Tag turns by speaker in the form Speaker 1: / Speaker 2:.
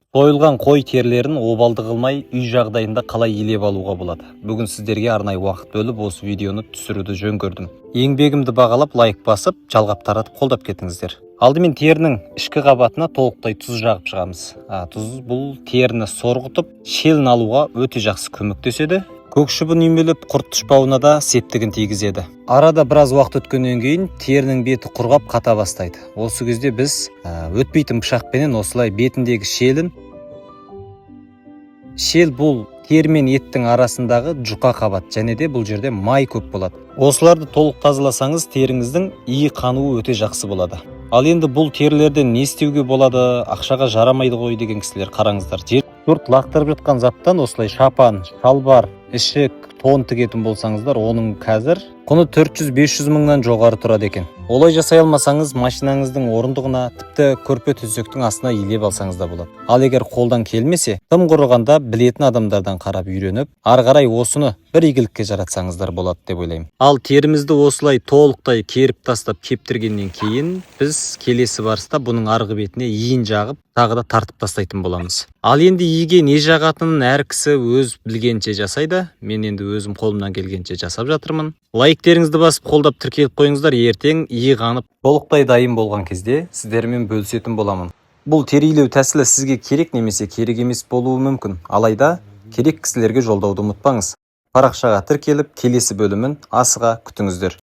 Speaker 1: Soyulған қой терілерін обалды қылмай үй жағдайында қалай елеп алуға болады. Бүгін сіздерге арнайы уақыт бөліп осы видеоны түсіруді жөн көрдім. Еңбегімді бағалап лайк басып, жалғап таратып қолдап кетіңіздер. Алдымен терінің ішкі қабатына толықтай тұз жағып шығамыз. Тұз бұл теріні сорғытып, шелін алуға өте жақсы көмектеседі. Көк шөбін үймелеп құрт тұшпауына да септігін тигізеді. Арада біраз уақыт өткеннен кейін терінің беті құрғап қата бастайды. Осы кезде біз өтпейтін пышақпенен осылай бетіндегі шел бұл тері мен еттің арасындағы жұқа қабат, және де бұл жерде май көп болады. Осыларды толық тазаласаңыз, теріңіздің иі қануы өте жақсы болады. Ал енді бұл терілерден не істеуге болады, ақшаға жарамайды ғой деген кісілер қараңыздар. Жұрт лақтырып жатқан заттан осылай шапан, шалбар, ішік, тон тігетін болсаңыздар, оның қазір құны 400-500 мыңнан жоғары тұрады екен. Олай жасай алмасаңыз, машинаңыздың орындығына, тіпті көрпе төсектің астына илеп алсаңыз да болады. Ал егер қолдан келмесе, тым құрығанда білетін адамдардан қарап үйреніп, ары қарай осыны бір игілікке жаратсаңыздар болады деп ойлаймын. Ал терімізді осылай толықтай керіп тастап кептіргеннен кейін, біз келесі барыста бұның арғы бетіне иін жағып, тағы да тартып тастайтын боламыз. Ал енді иіге не жағатынын әр кісі өз білгенше жасайды. Мен енді өзім қолымнан келгенше жасап жатырмын. Лайктеріңізді басып қолдап тіркеліп қойыңыздар, ертең иі қанып толықтай дайын болған кезде сіздермен бөлісетін боламын. Бұл терилеу тәсілі сізге керек немесе керек емес болуы мүмкін. Алайда керек кісілерге жолдауды ұмытпаңыз. Парақшаға тіркеліп, келесі бөлімін асыға күтіңіздер.